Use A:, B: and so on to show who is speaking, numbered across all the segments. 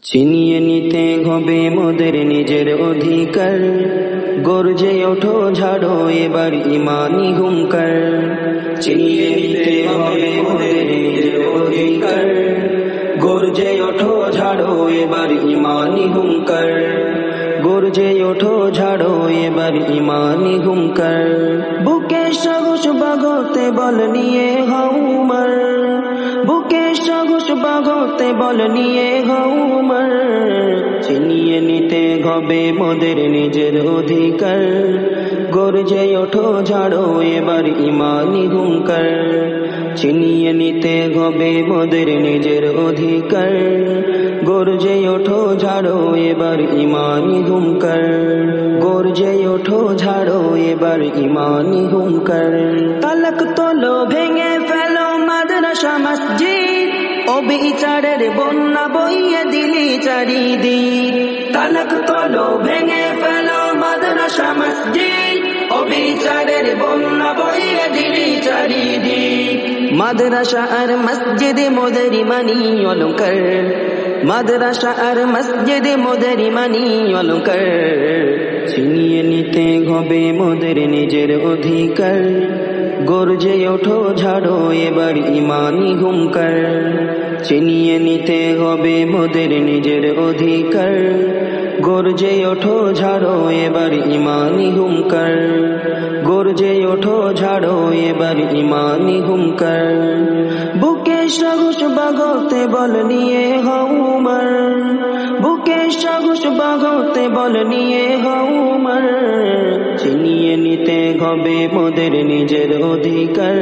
A: ছিনিয়ে নিতে হবে মোদের নিজের অধিকার, গর্জে ওঠো ঝাড়ো এবার ইমানি হুঙ্কার। ছিনিয়ে নিতে হবে মোদের নিজের অধিকার, গর্জে ওঠো ঝাড়ো এবার ইমানি হুঙ্কার। গর্জে ওঠো ঝাড়ো এবার ইমানি হুঙ্কার। বুকে সাহস বাগতে বল নিয়ে হাউমার, বুকে সাহস বাগতে বল নিয়ে হাউমার। ছিনিয়ে নিতে হবে মোদের নিজের অধিকার, গর্জে ওঠো ঝাড়ো এবার ইমানি হুঙ্কার। ছিনিয়ে নিতে হবে মোদের নিজের অধিকার, গর্জে ওঠো ঝাড়ো এবার ইমানি হুঙ্কার। গর্জে ওঠো ঝাড়ো এবার ইমানি হুঙ্কার। তালাক তোলো ভেঙে ফেলো মাদ্রাসা মসজিদ, অবিচারের বন্যা বইয়ে দিলি চারিদিক। তালাক তোলো ভেঙে ফেলো মাদ্রাসা মসজিদ, অবিচারের বন্যা বইয়ে দিলি চারিদিক। মাদ্রাসা আর মসজিদে মোদের ইমানি অলঙ্কার, মাদ্রাসা আর মসজিদে মোদের ইমানি অলঙ্কার। ছিনিয়ে নিতে হবে মোদের নিজের অধিকার, গর্জে ওঠো ঝাড়ো এবার ইমানি হুঙ্কার। ছিনিয়ে নিতে হবে মোদের নিজের অধিকার, গর্জে ওঠো ঝাড়ো এবার ইমানি হুঙ্কার। গর্জে ওঠো ঝাড়ো এবার ইমানি হুঙ্কার। বুকে সাহস বাগতে বল নিয়ে হাউমার, বুকে সাহস বাগতে বল নিয়ে হাউমার। ছিনিয়ে নিতে হবে মোদের নিজের অধিকার,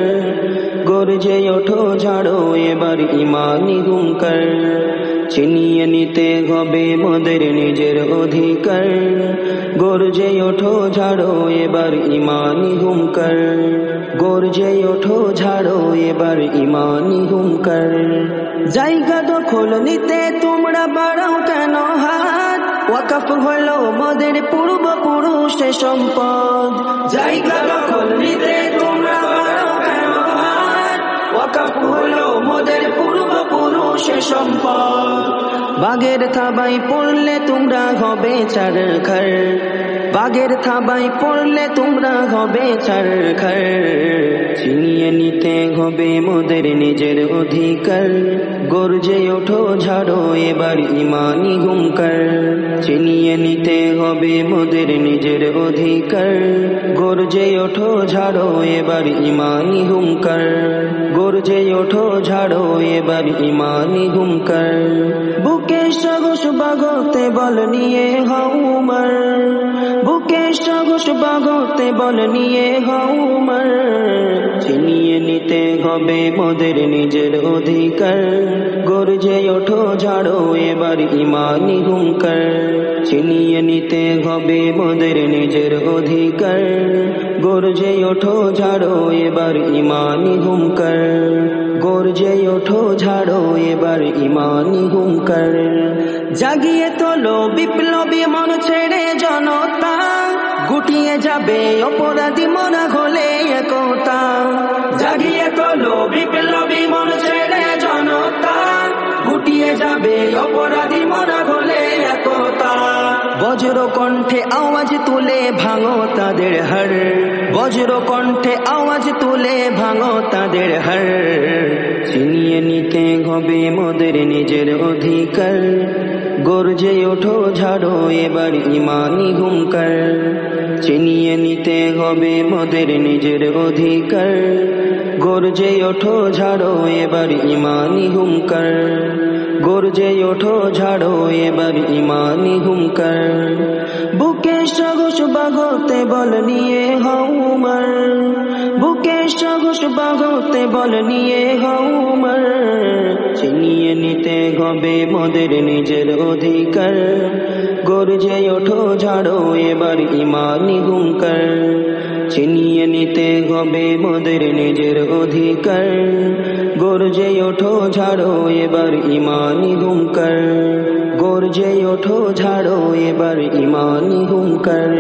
A: গর্জে ওঠো ঝাড়ো এবার ইমানি হুঙ্কার। ছিনিয়ে নিতে হবে মোদের নিজের অধিকার, গর্জে ওঠো ঝাড়ো এবার ইমানি হুঙ্কার। গর্জে ওঠো ঝাড়ো এবার ইমানি হুঙ্কার। জায়গা দখল নিতে তোমরা বাড়াও কেন হাত, ওয়াকফ হলো মোদের পূর্বপুরুষের সম্পদ। জায়গা দখল নিতে তোমরা বাড়াও কেন হাত, ওয়াকফ হলো মোদের পূর্বপুরুষের সম্পদ। বাগের থাবায় পড়লে তোমরা হবে ছারখার, বাগের থাবায় পড়লে তোমরা হবে ছারখার। ছিনিয়ে নিতে হবে মোদের নিজের অধিকার, গর্জে ওঠো ঝাড়ো এবার ইমানি হুঙ্কার। ছিনিয়ে নিতে হবে মোদের নিজের অধিকার, গর্জে ওঠো ঝাড়ো এবার ইমানি হুঙ্কার। গর্জে ওঠো ঝাড়ো এবার ইমানি হুঙ্কার। বুকে সাহস বাগতে বল নিয়ে হাউমার, বুকে সাহস বাগতে বল নিয়ে হাউমার। ছিনিয়ে নিতে হবে মোদের নিজের অধিকার, গর্জে ওঠো ঝাড়ো এবার ইমানি হুঙ্কার। ছিনিয়ে নিতে হবে মোদের নিজের অধিকার, গর্জে ওঠো ঝাড়ো এবার ইমানি হুঙ্কার। গর্জে ওঠো ঝাড়ো এবার ইমানি হুঙ্কার। জাগিয়ে তোলো বিপ্লবী মন ছেড়ে জনতা, গুটিয়ে যাবে অপরাধী মরা হলে একতা। জাগিয়ে তোলো বিপ্লবী মন ছেড়ে জনতা, গুটিয়ে যাবে অপরাধী মরা হলে একতা। বজ্র কণ্ঠে আওয়াজ তুলে ভাঙো তাদের হার, বজ্র কণ্ঠে আওয়াজ তুলে ভাঙো তাদের হার। ছিনিয়ে নিতে হবে মোদের নিজের অধিকার, গর্জে ওঠো ঝাড়ো এবার ইমানি হুঙ্কার। ছিনিয়ে নিতে হবে মোদের নিজের অধিকার, গর্জে ওঠো ঝাড়ো এবার ইমানি হুঙ্কার। গর্জে ওঠো ঝাড়ো এবার ইমানি হুঙ্কার। বুকে সাহস বাগতে বল নিয়ে হাউমার, বুকে সাহস বাগতে বল নিয়ে হাউমার। ছিনিয়ে নিতে হবে মোদের নিজের অধিকার, গর্জে ওঠো ঝাড়ো এবার ইমানি হুঙ্কার। ছিনিয়ে নিতে হবে মোদের নিজের অধিকার, গর্জে ওঠো ঝাড়ো এবার ইমানি হুঙ্কার। গর্জে ওঠো ঝাড়ো এবার ইমানি হুঙ্কার।